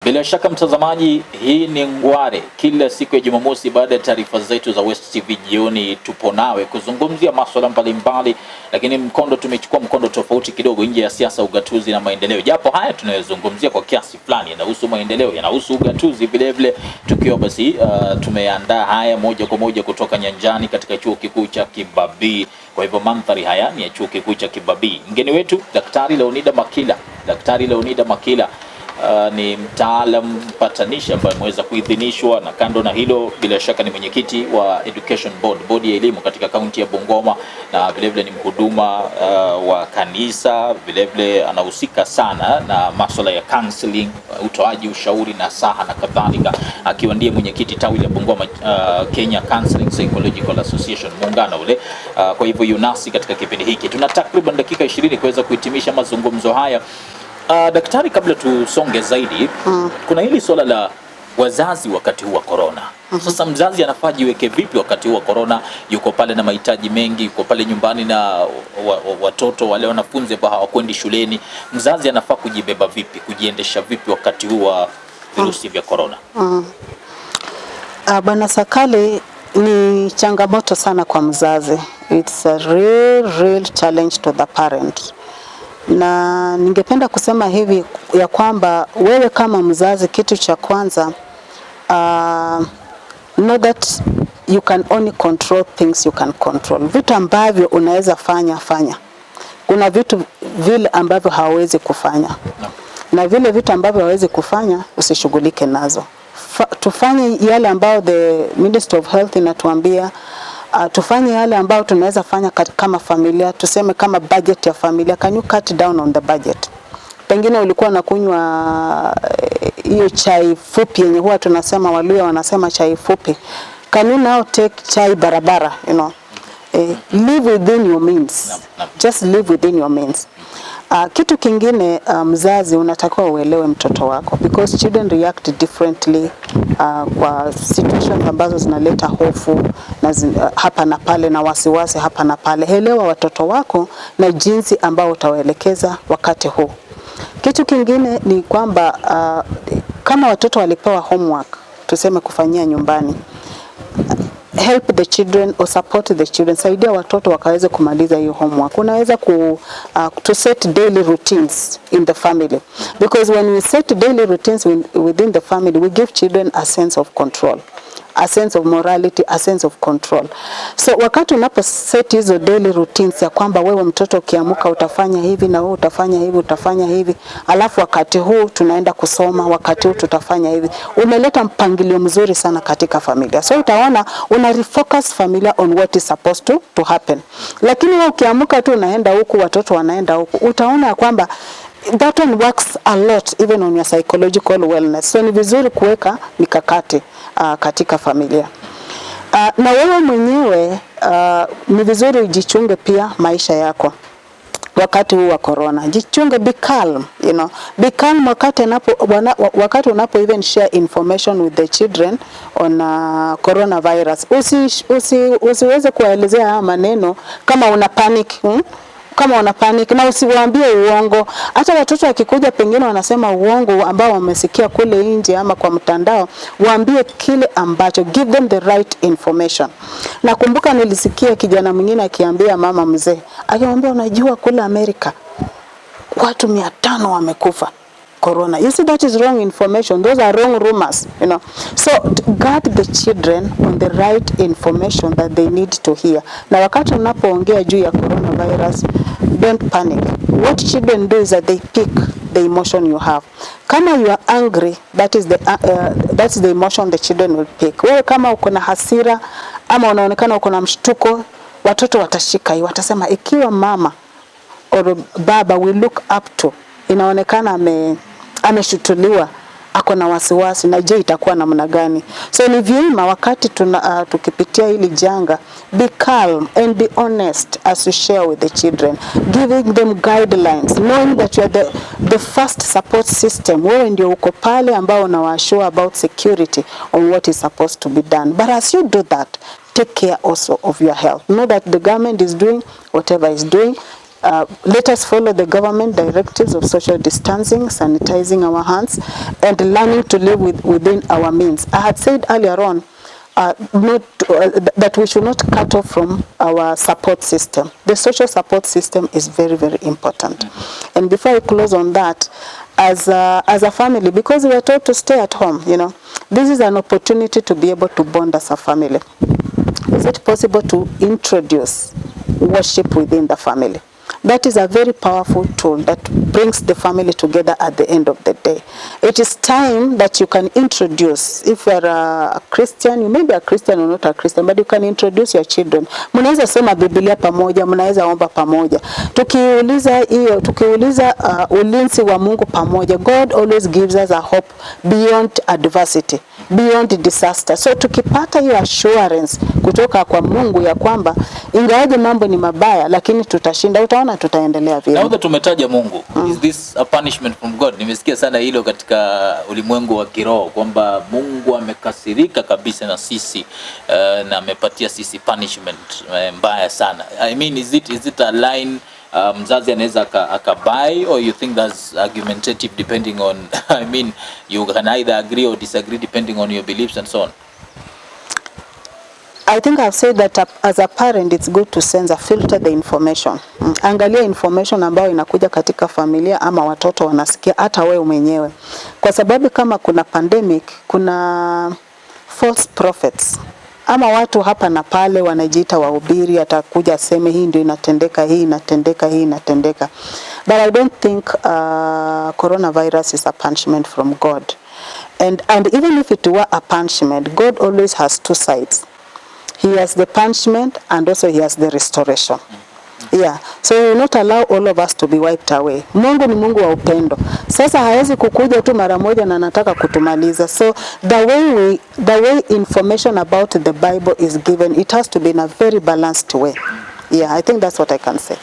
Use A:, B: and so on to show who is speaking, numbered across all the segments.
A: Bila shaka mtazamaji, hii ni Ngware. Kila siku ya Jumamosi baada ya taarifa zetu za West TV jioni tupo nawe kuzungumzia masuala mbalimbali, lakini tumechukua mkondo tofauti kidogo, nje ya siasa, ugatuzi na maendeleo. Japo haya tunayozungumzia kwa kiasi fulani yanahusu maendeleo, yanahusu ugatuzi vile vile, tukiwa basi tumeandaa haya moja kwa moja kutoka nyanjani katika chuo kikuu cha Kibabii. Kwa hivyo mandhari haya ni ya chuo kikuu cha Kibabii. Mgeni wetu Daktari Leonida Makila. Daktari Leonida Makila ni mtaalamu mpatanishi ambaye ameweza kuidhinishwa, na kando na hilo bila shaka ni mwenyekiti wa Education Board, bodi ya elimu katika kaunti ya Bungoma, na vile vile ni mhuduma wa kanisa. Vile vile anahusika sana na masuala ya counseling, utoaji ushauri na saha na kadhalika, akiwa ndiye mwenyekiti tawi la Bungoma Kenya Counseling Psychological Association, muungano ule. Kwa hivyo yunasi katika kipindi hiki tuna takriban dakika 20 kuweza kuhitimisha mazungumzo haya. Daktari, kabla tusonge zaidi, kuna hili swala la wazazi wakati huu wa Korona. Sasa mzazi anafaa jiweke vipi wakati huu wa Korona? Yuko pale na mahitaji mengi, yuko pale nyumbani na watoto wale wanafunzi ambao hawakwendi shuleni. Mzazi anafaa kujibeba vipi, kujiendesha vipi wakati huu wa virusi vya Korona?
B: Bwana Sakali, ni changamoto sana kwa mzazi. It's a real challenge to the parent. Na ningependa kusema hivi ya kwamba wewe kama mzazi, kitu cha kwanza, know that you can only control things you can control. Vitu ambavyo unaweza fanya. Kuna vitu vile ambavyo hawezi kufanya. Na vile vitu ambavyo hawezi kufanya usishughulike nazo. Tufanye yale ambayo the Ministry of Health inatuambia. Tufanye yale ambao tunaweza fanya kama familia. Tuseme kama budget ya familia, can you cut down on the budget? Pengine ulikuwa unakunywa hiyo chai fupi yenye huwa tunasema, Waluya wanasema chai fupi. Can you now take chai barabara, live within your means. Just live within your means. Kitu kingine, mzazi unatakiwa uelewe mtoto wako, because children react differently kwa situations ambazo zinaleta hofu na hapa na pale na wasiwasi hapa na pale. Elewa watoto wako na jinsi ambao utawaelekeza wakati huu. Kitu kingine ni kwamba kama watoto walipewa homework, tuseme kufanyia nyumbani, help the children or support the children. Saidia watoto wakaweze kumaliza hiyo homework. Unaweza to set daily routines in the family, because when we set daily routines within the family, we give children a sense of control, a sense of morality, a sense of control. So wakati unapo set hizo daily routines ya kwamba wewe mtoto ukiamuka utafanya hivi na wewe utafanya hivi, alafu wakati huu tunaenda kusoma, wakati huu tutafanya hivi, umeleta mpangilio mzuri sana katika familia. So utaona una refocus familia on what is supposed to happen. Lakini wewe ukiamuka tu unaenda huku, watoto wanaenda huku, utaona kwamba that one works a lot even on your psychological wellness. So ni vizuri kuweka mikakati katika familia. Na wewe mwenyewe ni vizuri ujichunge pia maisha yako wakati huu wa Korona. Jichunge, be calm, be calm wakati unapo even share information with the children on coronavirus. Usiweze kuelezea haya maneno kama una panic. Kama una panic, na usiwaambie uongo. Hata watoto wakikuja pengine wanasema uongo ambao wamesikia kule nje ama kwa mtandao, waambie kile ambacho, give them the right information. Nakumbuka nilisikia kijana mwingine akiambia mama mzee, akimwambia unajua kule Amerika watu 500 wamekufa Corona. You see, that is wrong information. Those are wrong rumors, So guard the children on the right information that they need to hear. Na wakati unapoongea juu ya coronavirus, don't panic. What children do is that they pick the emotion you have. Kama you are angry, that's the emotion the children will pick. Wewe kama uko na hasira ama unaonekana uko na mshtuko, watoto watashika hiyo, watasema ikiwa mama or baba we look up to inaonekana ameshutuliwa, ako na wasiwasi, na je itakuwa namna gani? So ni vyema wakati tukipitia hili janga, be calm and be honest as you share with the children, giving them guidelines, knowing that you are the first support system. Wewe ndio uko pale ambao unawashua about security on what is supposed to be done. But as you do that, take care also of your health. Know that the government is doing whatever is doing. Let us follow the government directives of social distancing, sanitizing our hands, and learning to live within our means. I had said earlier on that we should not cut off from our support system. The social support system is very, very important. And before I close on that, as a family, because we are told to stay at home, this is an opportunity to be able to bond as a family. Is it possible to introduce worship within the family? That is a very powerful tool that brings the family together at the end of the day. It is time that you can introduce, if you are a Christian, you may be a Christian or not a Christian, but you can introduce your children. Mnaweza soma Biblia pamoja, mnaweza omba pamoja. Tukiuliza ulinzi wa Mungu pamoja, God always gives us a hope beyond adversity, beyond disaster. So tukipata hiyo assurance kutoka kwa Mungu ya kwamba ingawaje mambo ni mabaya, lakini tutashinda, utaona tutaendelea vile.
A: Naona tumetaja Mungu. Is this a punishment from God? Nimesikia sana hilo katika ulimwengu wa kiroho kwamba Mungu amekasirika kabisa na sisi na amepatia sisi punishment mbaya sana. I mean, is it a line mzazi anaweza akabai, or you think that's argumentative depending on I mean, you can either agree or disagree depending on your beliefs and so on?
B: I think I've said that as a parent it's good to filter the information. Angalia information ambayo inakuja katika familia ama watoto wanasikia, hata wewe mwenyewe. Kwa sababu kama kuna pandemic, kuna false prophets. Ama watu hapa na pale wanajiita wahubiri, atakuja aseme hii ndio inatendeka, hii inatendeka, hii inatendeka. But I don't think coronavirus is a punishment from God. And even if it were a punishment, God always has two sides. He has the punishment and also he has the restoration. Yeah. So he will not allow all of us to be wiped away. Mungu ni Mungu wa upendo. Sasa hawezi kukuja tu mara moja na anataka kutumaliza. So the way information about the Bible is given, it has to be in a very balanced way. Yeah, I think that's what I can say.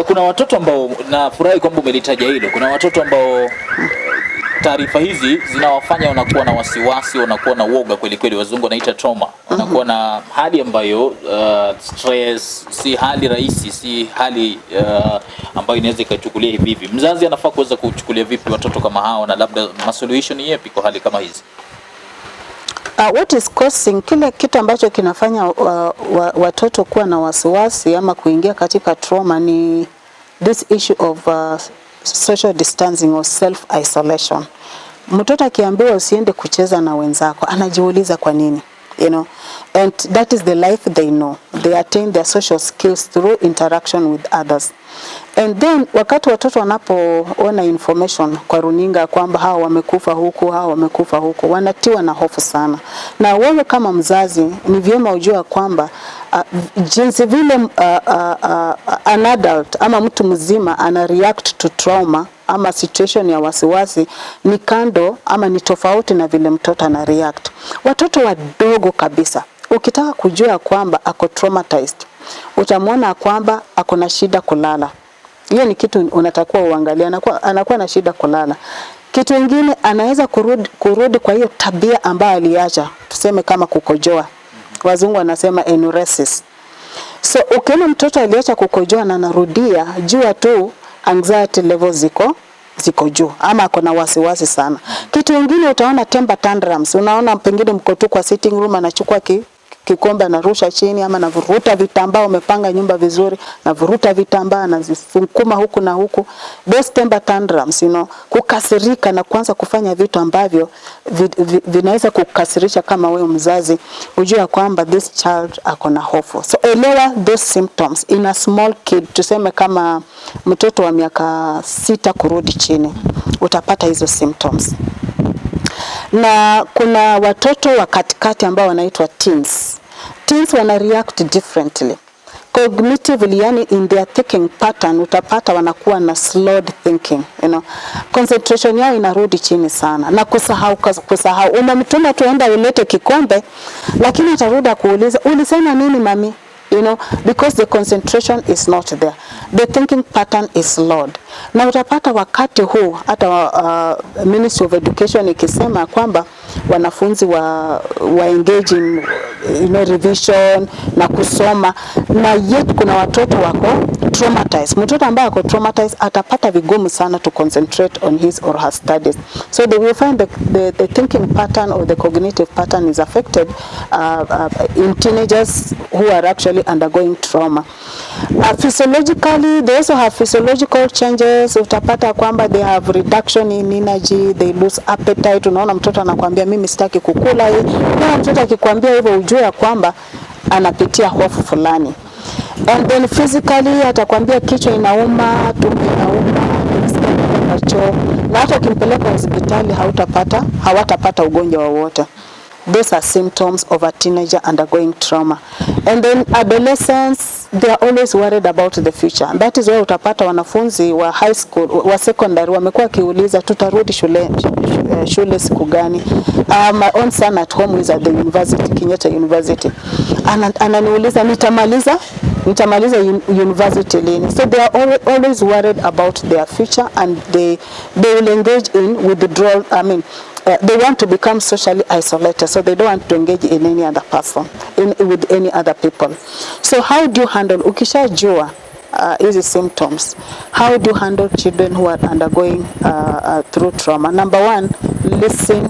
A: Kuna watoto ambao, nafurahi kwamba umelitaja hilo. Kuna watoto ambao taarifa hizi zinawafanya wanakuwa na wasiwasi, wanakuwa na woga kweli kweli, wazungu wanaita trauma. Wanakuwa na hali ambayo stress, si hali rahisi, si hali ambayo inaweza ikachukulia hivi. Mzazi anafaa kuweza kuchukulia vipi watoto kama hao, na labda masolution ni yapi kwa hali kama hizi?
B: What is causing, kile kitu ambacho kinafanya watoto kuwa na wasiwasi ama kuingia katika trauma ni this issue of social distancing or self isolation. Mtoto akiambiwa usiende kucheza na wenzako, anajiuliza kwa nini, and that is the life they know. They attain their social skills through interaction with others. And then wakati watoto wanapoona information kwa runinga kwamba hawa wamekufa huku, wanatiwa na hofu sana. Na wewe kama mzazi ni vyema ujue kwamba jinsi vile an adult ama mtu mzima ana react to trauma ama situation ya wasiwasi ni kando ama ni tofauti na vile mtoto ana react. Watoto wadogo kabisa, ukitaka kujua kwamba ako traumatized, utamwona kwamba ako na shida kulala. Hiyo ni kitu unatakiwa uangalia, anakuwa na shida kulala. Kitu kingine, anaweza kurudi kwa hiyo tabia ambayo aliacha, tuseme kama kukojoa. Wazungu wanasema enuresis. So ukiona mtoto aliacha kukojoa na anarudia, jua tu anxiety levels ziko juu ama ako na wasiwasi sana. Kitu kingine, utaona temper tantrums. Unaona pengine mko tu kwa sitting room, anachukua kikombe anarusha chini, ama anavuruta vitambaa, umepanga nyumba vizuri, anavuruta vitambaa anazifukuma huku na huku. Those temper tantrums, kukasirika na kuanza kufanya vitu ambavyo vinaweza kukasirisha kama wewe mzazi, ujue kwamba this child ako na hofu. So elewa those symptoms in a small kid, tuseme kama mtoto wa miaka 6 kurudi chini, utapata hizo symptoms. Na kuna watoto wa katikati ambao wanaitwa teens. Teens wana react differently. Cognitively, yani in their thinking pattern, utapata wanakuwa na slowed thinking, concentration yao inarudi chini sana, na kusahau. Unamtuma tuenda ulete kikombe, lakini atarudi kuuliza ulisema nini mami, because the concentration is not there. The thinking pattern is slowed. Na utapata wakati huu hata Ministry of Education ikisema kwamba wanafunzi wa engage in revision na kusoma, na yet kuna watoto wako traumatized. Mtoto ambaye ako traumatized atapata vigumu sana to concentrate on his or her studies. So they will find the thinking pattern or the cognitive pattern is affected in teenagers who are actually undergoing trauma. Physiologically, they also have physiological changes. Utapata kwamba they have reduction in energy, they lose appetite. Unaona mtoto anakuambia mimi sitaki kukula hii. Kwa mtoto akikwambia hivyo ujue ya kwamba anapitia hofu fulani. And then physically atakwambia kichwa inauma, tumbo inauma, na hata ukimpeleka hospitali hawatapata ugonjwa wowote. These are symptoms of a teenager undergoing trauma. And then adolescents, they are always worried about the future. And that is why utapata wanafunzi wa high school, wa secondary, wamekuwa kiuliza tutarudi shule siku gani. My own son at home is at the university, Kenyatta University. Ananiuliza nitamaliza university lini. So they are always worried about their future, and they will engage in withdrawal. They want to become socially isolated, so they don't want to engage in any other person, with any other people. So how do you handle, ukishajua hizi symptoms, how do you handle children who are undergoing through trauma? Number one, listen.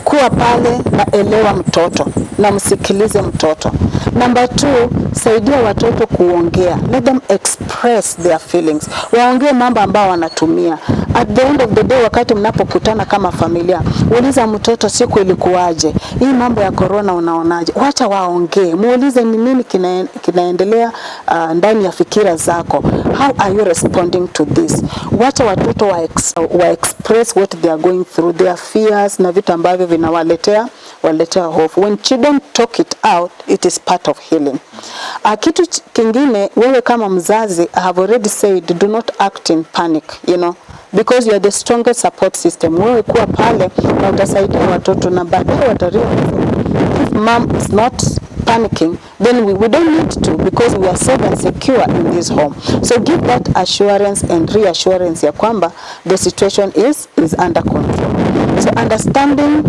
B: Kuwa pale na elewa mtoto na msikilize mtoto. Number two, saidia watoto kuongea. Let them express their feelings. Waongee mambo ambao wanatumia. At the end of the day, wakati mnapokutana kama familia, uliza mtoto siku ilikuwaje? Hii mambo ya corona unaonaje? Wacha waongee. Muulize ni nini kinaendelea ndani ya fikira zako. How are you responding to this? Wacha watoto wa express what they are going through, their fears na vitu ambavyo vinawaletea hofu. When children talk it out, it is part of healing. Kitu kingine, wewe kama mzazi, I have already said, do not act in panic, because you are the strongest support system. Wewe kuwa pale na utasaidia watoto, na baadaye watarealize if mom is not panicking, then we don't need to, because we are safe and secure in this home. So give that assurance and reassurance ya kwamba the situation is under control. So understanding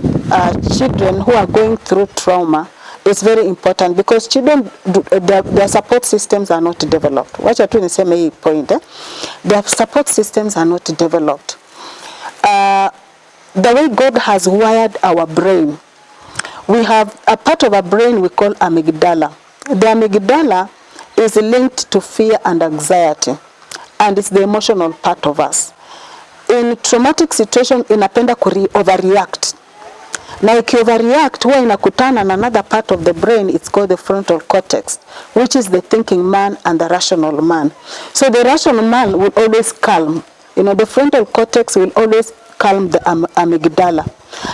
B: children who are going through trauma is very important, because children, their support systems are not developed. Wacha tu niseme hii point. Their support systems are not developed. The way God has wired our brain, we have a part of our brain we call amygdala. The amygdala is linked to fear and anxiety, and it's the emotional part of us. In traumatic situation, inapenda overreact. Na overreact, huwa inakutana na another part of the brain, it's called the frontal cortex, which is the thinking man and the rational man. So the rational man will always calm. The frontal cortex will always calm the amygdala.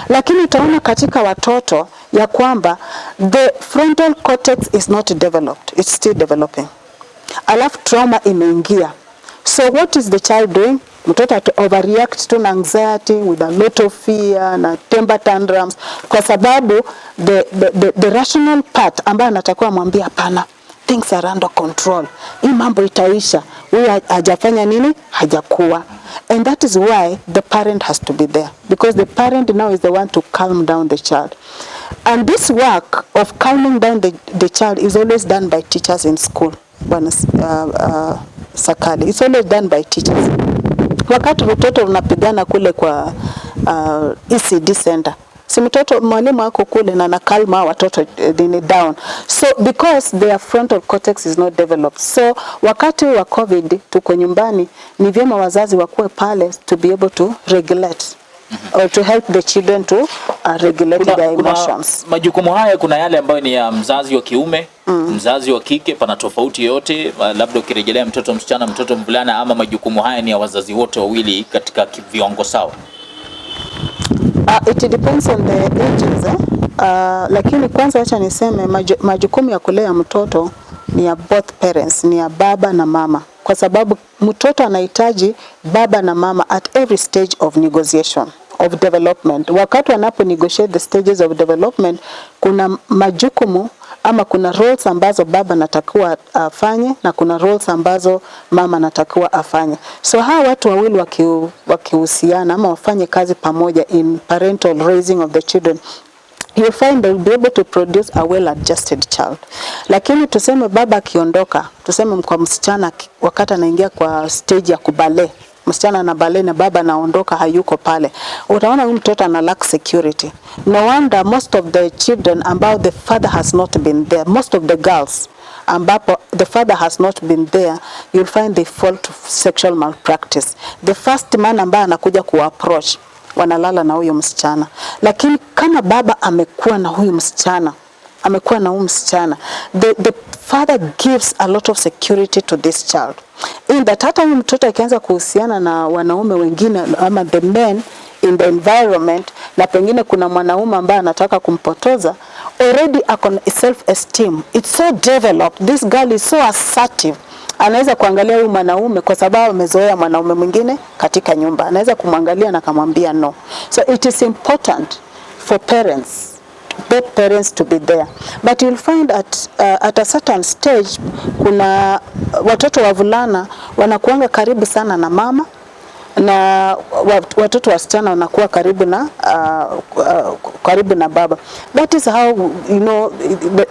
B: Lakini utaona katika watoto ya kwamba the frontal cortex is not developed, it's still developing. Alafu trauma imeingia. So what is the child doing? Mtoto overreact to anxiety with a lot of fear na temper tantrums, kwa sababu the rational part ambayo anatakiwa mwambia hapana, things are under control, hii mambo itaisha, huyu hajafanya nini, hajakuwa. And that is why the parent has to be there, because the parent now is the one to calm down the child. And this work of calming down the child is always done by teachers in school. Sakali, it's always done by teachers. Wakati mtoto unapigana kule kwa ECD center, si mtoto mwalimu wako kule na nakalma watoto down. So because their frontal cortex is not developed. So wakati wa COVID tuko nyumbani, ni vyema wazazi wakuwe pale to be able to regulate or to help the children to regulate their emotions.
A: Majukumu haya, kuna yale ambayo ni ya mzazi wa kiume, mzazi wa kike, pana tofauti yote, labda ukirejelea mtoto msichana, mtoto mvulana, ama majukumu haya ni ya wazazi wote wawili katika viwango sawa?
B: It depends on the ages. Lakini kwanza acha niseme majukumu ya kulea mtoto ni ya both parents, ni ya baba na mama, kwa sababu mtoto anahitaji baba na mama at every stage of negotiation of development. Wakati wanapo negotiate the stages of development, kuna majukumu ama kuna roles ambazo baba natakiwa afanye na kuna roles ambazo mama natakiwa afanye. So hawa watu wawili wakihusiana ama wafanye kazi pamoja in parental raising of the children, you find they'll be able to produce a well adjusted child. Lakini tuseme baba akiondoka, tuseme kwa msichana wakati anaingia kwa stage ya kubale, msichana na bale na baba anaondoka hayuko pale, utaona huyu mtoto ana lack security. No wonder most of the children ambao the father has not been there, most of the girls ambapo the father has not been there, you'll find they fall to sexual malpractice. The first man ambaye anakuja kuapproach wanalala na huyo msichana. Lakini kama baba amekuwa na huyu msichana, the father gives a lot of security to this child. In that hata huyu mtoto akianza kuhusiana na wanaume wengine ama the men in the environment, na pengine kuna mwanaume ambaye anataka kumpotoza, already akon self esteem, it's so developed, this girl is so assertive. Anaweza kuangalia huyu mwanaume kwa sababu amezoea mwanaume mwingine katika nyumba, anaweza kumwangalia na kumwambia no. So it is important for parents, both parents to be there, but you'll find at a certain stage kuna watoto wavulana wanakuanga karibu sana na mama, na watoto wasichana wanakuwa karibu na baba. That is how, you know,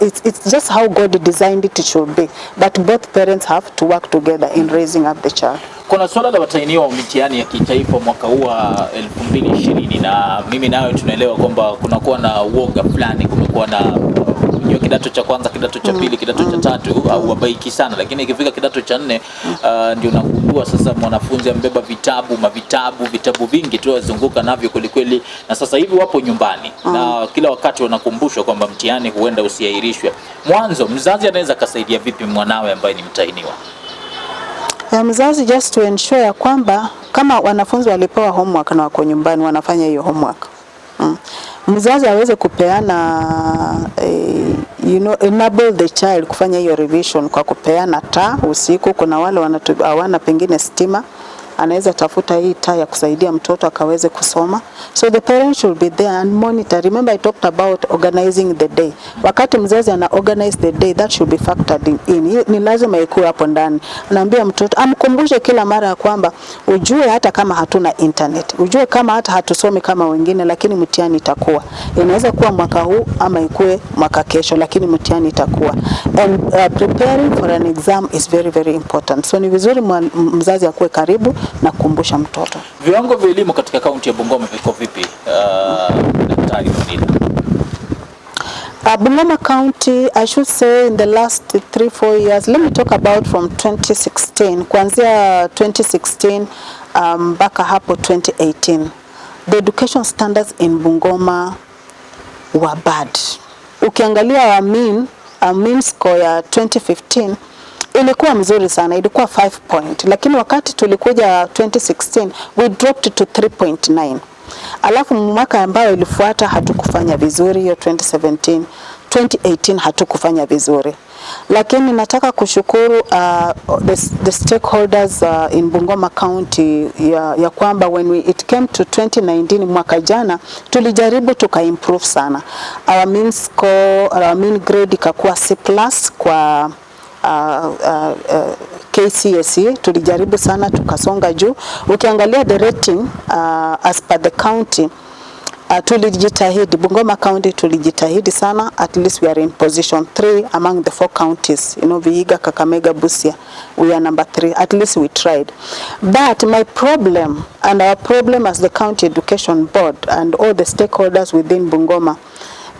B: it's just how God designed it should be, but both parents have to work together in raising up the child.
A: Kuna swala la watahiniwa wa mitihani ya kitaifa mwaka huu wa 2020, na mimi nayo tunaelewa kwamba kunakuwa na uoga fulani, kumekuwa na kidato cha kwanza, kidato cha pili, kidato cha tatu au wabaiki sana, lakini ikifika kidato cha 4 ndio unagundua sasa mwanafunzi ambeba vitabu vingi tu azunguka navyo kweli, na sasa hivi wapo nyumbani na kila wakati wanakumbushwa kwamba mtihani huenda usiahirishwe. Mwanzo mzazi anaweza kusaidia vipi mwanawe ambaye ni mtahiniwa?
B: Mzazi just to ensure ya kwamba kama wanafunzi walipewa homework na wako nyumbani wanafanya hiyo homework. Mzazi aweze kupeana enable the child kufanya hiyo revision kwa kupeana taa usiku. Kuna wale hawana pengine stima, anaweza tafuta hii taa ya kusaidia mtoto akaweze kusoma. So the parents should be there and monitor. Remember I talked about organizing the day. Wakati mzazi ana organize the day, that should be factored in. Ni lazima ikuwe hapo ndani. Anaambia mtoto, amkumbushe kila mara ya kwamba ujue hata kama hatuna internet, ujue kama hata hatusomi kama wengine, lakini mtihani itakuwa. Inaweza kuwa mwaka huu ama ikuwe mwaka kesho, lakini mtihani itakuwa. And preparing for an exam is very very important. So ni vizuri mzazi akuwe karibu na kukumbusha mtoto.
A: Viwango vya elimu katika kaunti ya Bungoma viko vipi? Daktari Leonida.
B: Bungoma County, I should say in the last 3-4 years, let me talk about from 2016. Kuanzia 2016 mpaka hapo 2018. The education standards in Bungoma were bad. Ukiangalia our mean score ya 2015 ilikuwa mzuri sana, ilikuwa 5 point, lakini wakati tulikuja 2016 we dropped to 3.9. Alafu mwaka ambao ilifuata hatukufanya vizuri, hiyo 2017, 2018 hatukufanya vizuri. Lakini nataka kushukuru the stakeholders in Bungoma County ya kwamba when it came to 2019 mwaka jana tulijaribu tukaimprove sana. Our mean score, our mean grade ikakuwa C+ kwa KCSE, tulijaribu sana tukasonga juu. Ukiangalia the rating as per the county, tulijitahidi, Bungoma County tulijitahidi sana. At least we are in position 3 among the 4 counties, Vihiga, Kakamega, Busia, we are number 3. At least we tried. But my problem and our problem as the county education board and all the stakeholders within Bungoma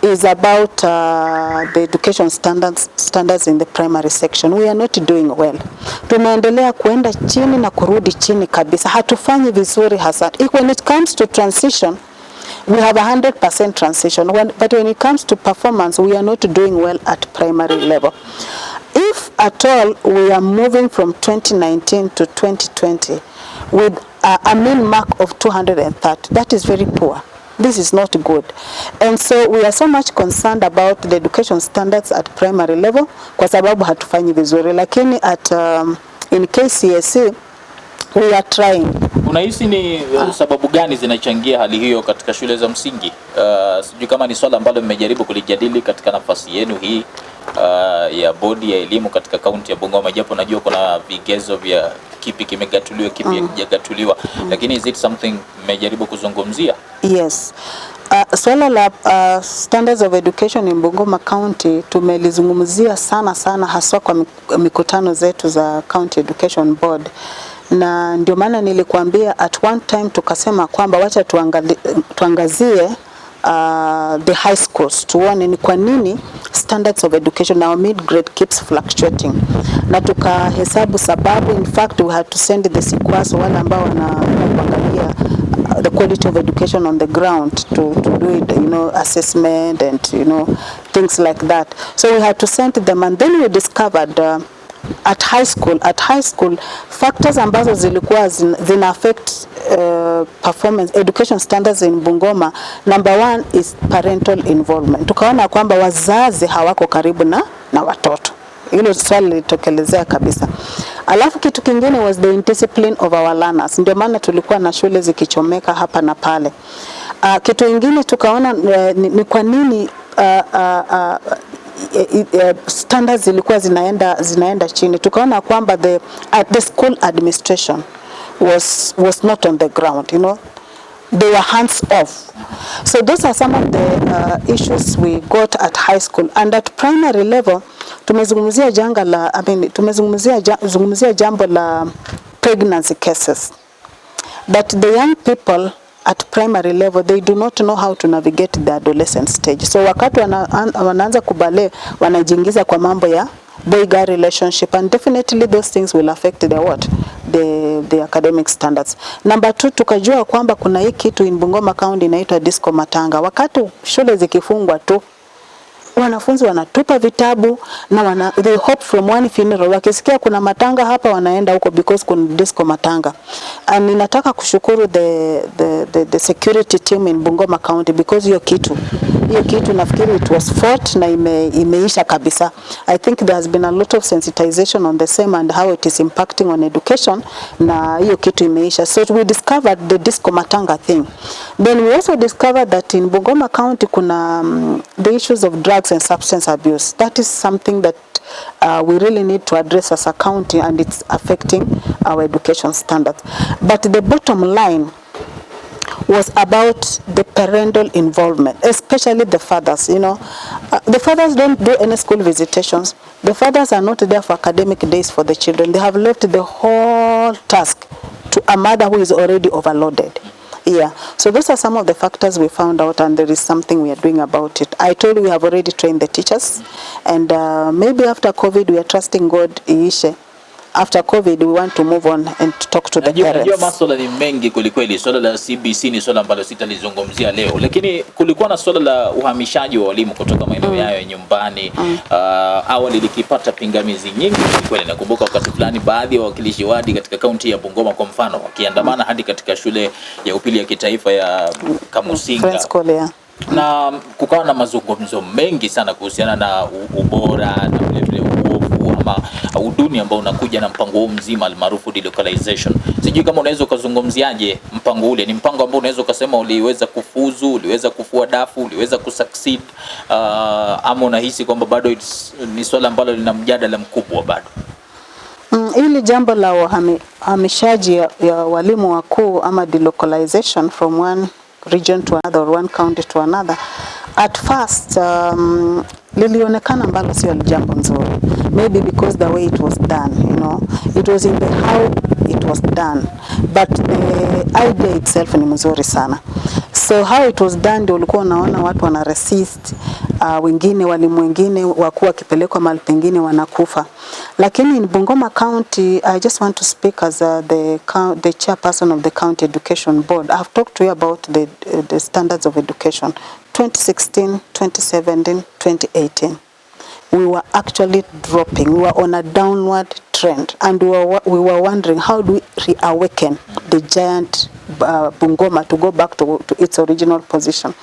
B: is about the education standards in the primary section. We are not doing well. Tumeendelea kuenda chini na kurudi chini kabisa. Hatufanyi vizuri hasa. When it comes to transition, we have 100% transition. But when it comes to performance, we are not doing well at primary level. If at all we are moving from 2019 to 2020 with a mean mark of 230, that is very poor. This is not good. And so we are so much concerned about the education standards at primary level kwa sababu hatufanyi vizuri, lakini in KCSE we are trying.
A: Unahisi ni sababu gani zinachangia hali hiyo katika shule za msingi? Sijui kama ni swala ambalo mmejaribu kulijadili katika nafasi yenu hii ya bodi ya elimu katika kaunti ya Bungoma, japo najua kuna vigezo vya kipi kimegatuliwa, kipi hakijagatuliwa, lakini is it something mmejaribu kuzungumzia?
B: Yes. Swala la standards of education in Bungoma County tumelizungumzia sana haswa kwa mikutano zetu za County Education Board, na ndio maana nilikuambia at one time tukasema kwamba wacha tuangazie the high schools tuone ni kwa nini standards of education our mid grade keeps fluctuating, na tukahesabu sababu. In fact we had to send the sequence wale ambao wanaangalia the quality of education on the ground to do it, assessment and things like that. So we had to send them, and then we discovered at high school factors ambazo zilikuwa zina affect performance education standards in Bungoma. Number one is parental involvement. Tukaona kwamba wazazi hawako karibu na watoto. Hilo swali lilitokelezea kabisa. Alafu kitu kingine was the indiscipline of our learners. Ndio maana tulikuwa na shule zikichomeka hapa na pale. Kitu kingine tukaona ni kwa nini standards zilikuwa zinaenda chini. Tukaona kwamba the school administration was not on the ground, they were hands off. So those are some of the issues we got at high school. And at primary level tumezungumzia jambo la pregnancy cases, that the young people at primary level they do not know how to navigate the adolescent stage. So wakati wanaanza kubale wanajiingiza kwa mambo ya boy girl relationship, and definitely those things will affect the academic standards. Number 2, tukajua kwamba kuna hii kitu in Bungoma County inaitwa disco matanga. Wakati shule zikifungwa tu wanafunzi wanatupa vitabu na they hope from one funeral. Wakisikia kuna matanga hapa wanaenda huko because kuna disco matanga. And ninataka kushukuru the security team in Bungoma County because hiyo kitu nafikiri it was fought na imeisha kabisa. I think there has been a lot of sensitization on the same and how it is impacting on education, na hiyo kitu imeisha. So we discovered the disco matanga thing. Then we also discovered that in Bungoma County kuna the issues of drugs and substance abuse. That is something that we really need to address as a county, and it's affecting our education standards. But the bottom line was about the parental involvement, especially the fathers. The fathers don't do any school visitations. The fathers are not there for academic days for the children. They have left the whole task to a mother who is already overloaded. Yeah, so those are some of the factors we found out, and there is something we are doing about it. I told you we have already trained the teachers, and maybe after COVID we are trusting God iishe. After COVID we want to move on and to talk to the parents.
A: Najua masuala ni mengi kweli. Swala la CBC ni swala ambalo sitalizungumzia leo, lakini kulikuwa na swala la uhamishaji wa walimu kutoka maeneo yao ya nyumbani. Awali likipata pingamizi nyingi kweli. Nakumbuka wakati fulani baadhi ya wawakilishi wadi katika kaunti ya Bungoma kwa mfano wakiandamana hadi katika shule ya upili ya kitaifa ya Kamusinga. Na kukawa na mazungumzo mengi sana kuhusiana na ubora na vile uovu ama uduni ambao unakuja na mpango huu mzima almaarufu delocalization. Sijui kama unaweza ukazungumziaje mpango ule. Ni mpango ambao unaweza ukasema uliweza kufuzu, uliweza kufua dafu, uliweza kusucceed, ama unahisi kwamba bado ni swala ambalo lina mjadala mkubwa bado?
B: Hili jambo la uhamishaji ya walimu wakuu ama delocalization from one region to another or one county to another, at first lilionekana mbalo sio jambo nzuri, maybe because the way it was done, it was in the how it was done, but the idea itself ni mzuri sana. So how it was done ndio ulikuwa unaona watu wana resist, walimu wengine wakuu wakipelekwa mahali pengine wanakufa. Lakini in Bungoma County, I just want to speak as the chairperson of the County Education Board. I have talked to you about the standards of education. 2016, 2017, 2018. We were actually dropping. We were on a downward trend, and we were wondering how do we reawaken the giant Bungoma to go back to its original position.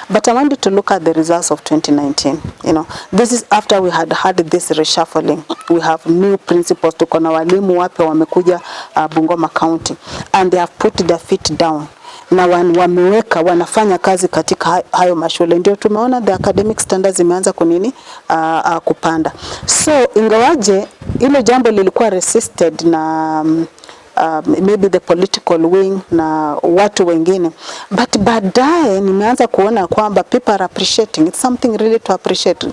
B: But I wanted to look at the results of 2019. This is after we had this reshuffling. We have new principals. Tuko na walimu wapya wamekuja Bungoma County, and they have put their feet down. Na wameweka wanafanya kazi katika hayo mashule, ndio tumeona the academic standards imeanza kupanda. So ingawaje ile jambo lilikuwa resisted na maybe the political wing na watu wengine, but baadaye nimeanza kuona kwamba people are appreciating. It's something really to appreciate.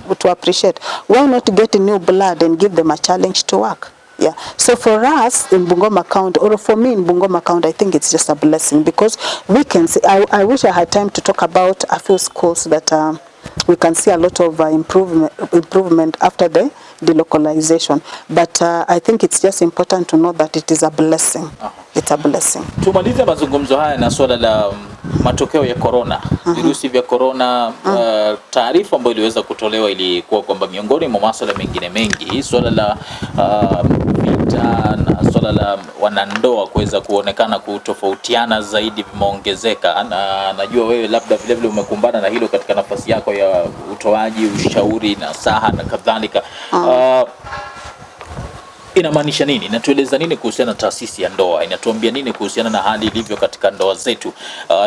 B: Why not get new blood and give them a challenge to work? Yeah. So for us in Bungoma County, or for me in Bungoma County, I think it's just a blessing, because we can see, I wish I had time to talk about a few schools that we can see a lot of improvement after the delocalization, but I think it's just important to know that it is a blessing. It's a blessing.
A: Tumalize mazungumzo haya na swala la matokeo ya Korona, virusi vya Korona. Taarifa ambayo iliweza kutolewa ilikuwa kwamba miongoni mwa masuala mengine mengi, swala la vita na swala la wanandoa kuweza kuonekana kutofautiana zaidi vimeongezeka, na najua wewe labda vile vile umekumbana na hilo katika nafasi yako ya utoaji ushauri na saha na kadhalika. Inamaanisha nini? Inatueleza nini kuhusiana na taasisi ya ndoa? Inatuambia nini kuhusiana na hali ilivyo katika ndoa zetu?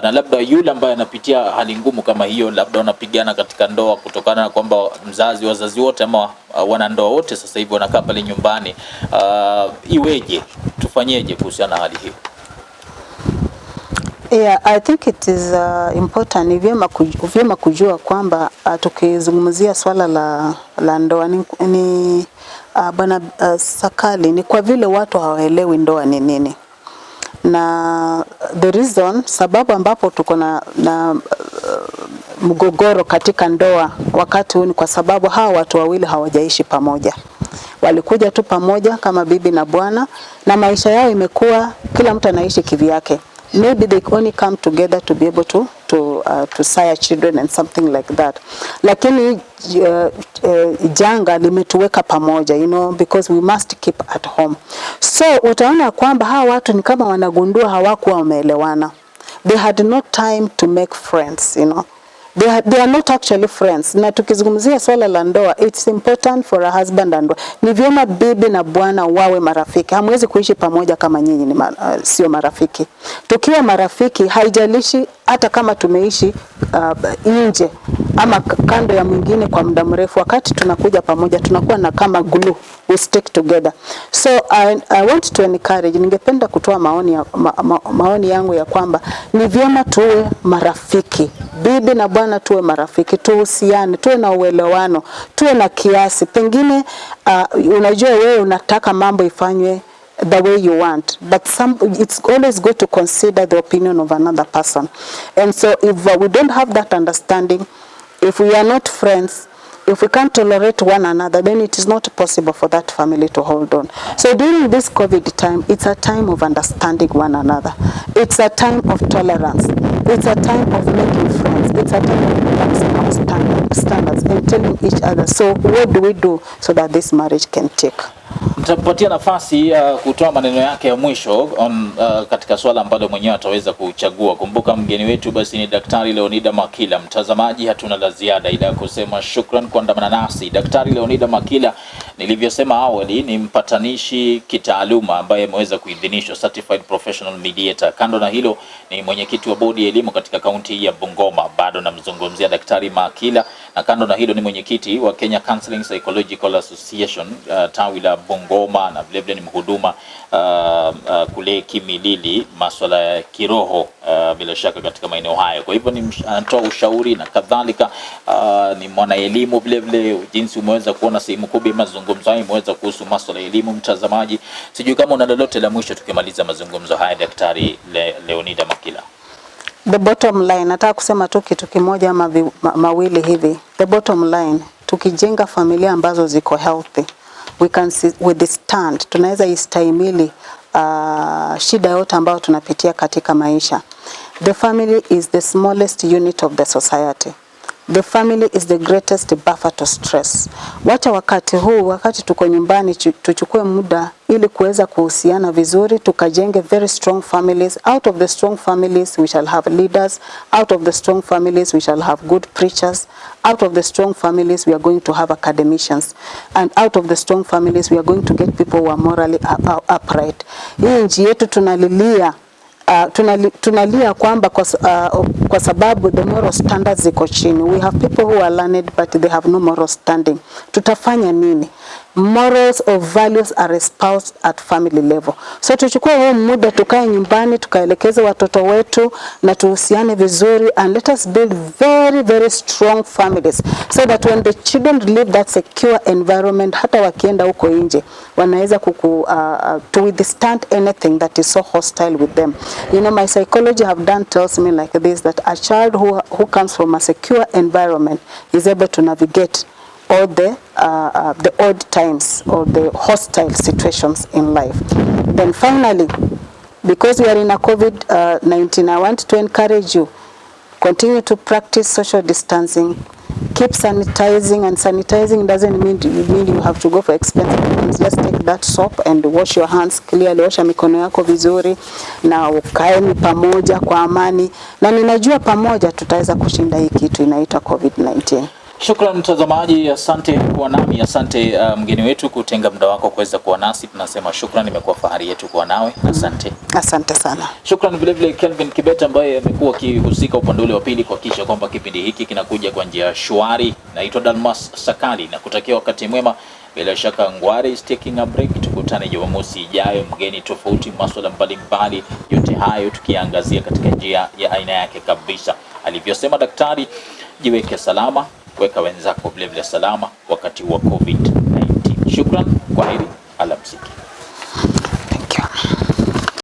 A: Na labda yule ambaye anapitia hali ngumu kama hiyo, labda wanapigana katika ndoa kutokana na kwamba wazazi wote ama wanandoa wote sasa hivi wanakaa pale nyumbani, iweje? Tufanyeje kuhusiana na hali hiyo?
B: Yeah, I think it is important, ni vyema kujua kwamba tukizungumzia swala la ndoa ni Bwana Sakali, ni kwa vile watu hawaelewi ndoa ni nini. Na the reason, sababu ambapo tuko na mgogoro katika ndoa wakati huu ni kwa sababu hawa watu wawili hawajaishi pamoja. Walikuja tu pamoja kama bibi na bwana, na maisha yao imekuwa kila mtu anaishi kivyake. Maybe they only come together to be able to sire children and something like that. Lakini janga limetuweka pamoja, you know, because we must keep at home. So utaona kwamba hawa watu ni kama wanagundua hawakuwa wameelewana. They had no time to make friends, you know. They are not actually friends. Na tukizungumzia swala la ndoa, it's important for a husband and wife. Ni vyema bibi na bwana wawe marafiki. Hamwezi kuishi pamoja kama nyinyi ni sio marafiki. Tukiwa marafiki, haijalishi hata kama tumeishi nje ama kando ya mwingine kwa muda mrefu, wakati tunakuja pamoja tunakuwa na kama glue, we stick together. So I want to encourage, ningependa kutoa maoni yangu ya kwamba ni vyema tuwe marafiki. Bibi na bwana tuwe marafiki, tuhusiane, tuwe na uelewano, tuwe na kiasi. Pengine unajua wewe unataka mambo ifanywe the way you want, but it's always good to consider the opinion of another person. And so if we don't have that understanding, if we are not friends, if we can't tolerate one another, then it is not possible for that family to hold on. So during this COVID time, it's a time of understanding one another. It's a time of tolerance. It's a time of making friends. It's a time of relaxing our standards and telling each other, so what do we do so that this marriage can take?
A: Nitampatia nafasi kutoa maneno yake ya mwisho katika swala ambalo mwenyewe ataweza kuchagua. Kumbuka mgeni wetu basi ni Daktari Leonida Makila. Mtazamaji, hatuna la ziada ila kusema shukran kwa kuandamana nasi. Daktari Leonida Makila, nilivyosema awali, ni mpatanishi kitaaluma ambaye ameweza kuidhinishwa, certified professional mediator. Kando na hilo ni mwenyekiti wa bodi ya elimu katika kaunti ya Bungoma. Bado namzungumzia Daktari Makila, na kando na hilo ni mwenyekiti wa Kenya Counseling Psychological Association tawi la Bungoma, na vile vile ni mhuduma kule Kimilili, masuala ya kiroho bila shaka katika maeneo haya. Kwa hivyo anatoa ushauri na kadhalika. Ni mwana elimu vile vile. Jinsi umeweza kuona sehemu kubwa ya mazungumzo haya imeweza kuhusu masuala ya elimu. Mtazamaji, sijui kama una lolote la mwisho tukimaliza mazungumzo haya, Daktari Leonida Makila.
B: The bottom line, nataka kusema tu kitu kimoja ama mawili hivi. The bottom line, tukijenga familia ambazo ziko healthy, we can withstand, tunaweza istahimili shida yote ambayo tunapitia katika maisha. The family is the smallest unit of the society. The family is the greatest buffer to stress. Wacha wakati huu, wakati tuko nyumbani, tuchukue muda ili kuweza kuhusiana vizuri, tukajenge very strong families. Out of the strong families we shall have leaders. Out of the strong families we shall have good preachers. Out of the strong families we are going to have academicians. And out of the strong families we are going to get people who are morally upright. Hii nchi yetu tunalilia tunalia kwamba kwa sababu the moral standards ziko chini. We have people who are learned but they have no moral standing. Tutafanya nini? morals or values are espoused at family level. So tuchukue huu muda, tukae nyumbani, tukaelekeze watoto wetu na tuhusiane vizuri, and let us build very very strong families so that when the children live that secure environment, hata wakienda huko nje wanaweza to withstand anything that is so hostile with them. You know, my psychology have done tells me like this, that a child who comes from a secure environment is able to navigate all the odd times or the hostile situations in life. Then finally, because we are in a COVID-19, I want to encourage you, continue to practice social distancing, keep sanitizing, and sanitizing doesn't mean you have to go for expensive things. Just take that soap and wash your hands clearly, osha mikono yako vizuri, na ukaeni pamoja kwa amani, na ninajua pamoja tutaweza kushinda hii kitu inaitwa COVID-19.
A: Shukrani mtazamaji, asante kuwa nami, asante mgeni wetu kutenga muda wako kuweza kuwa nasi. Tunasema shukrani, imekuwa fahari yetu kuwa nawe. Asante.
B: Asante sana.
A: Shukrani vile vile Kelvin Kibeta ambaye amekuwa akihusika upande ule wa pili kuhakikisha kwamba kipindi hiki kinakuja kwa njia shwari. Naitwa Dalmus Sakali na kutakia wakati mwema. Bila shaka Ngware is taking a break. Tukutane Jumamosi ijayo, mgeni tofauti, masuala mbalimbali, yote hayo tukiangazia katika njia ya aina yake kabisa. Alivyosema daktari, jiweke salama, weka wenzako vile vile salama wakati wa COVID-19. Shukran, kwaheri.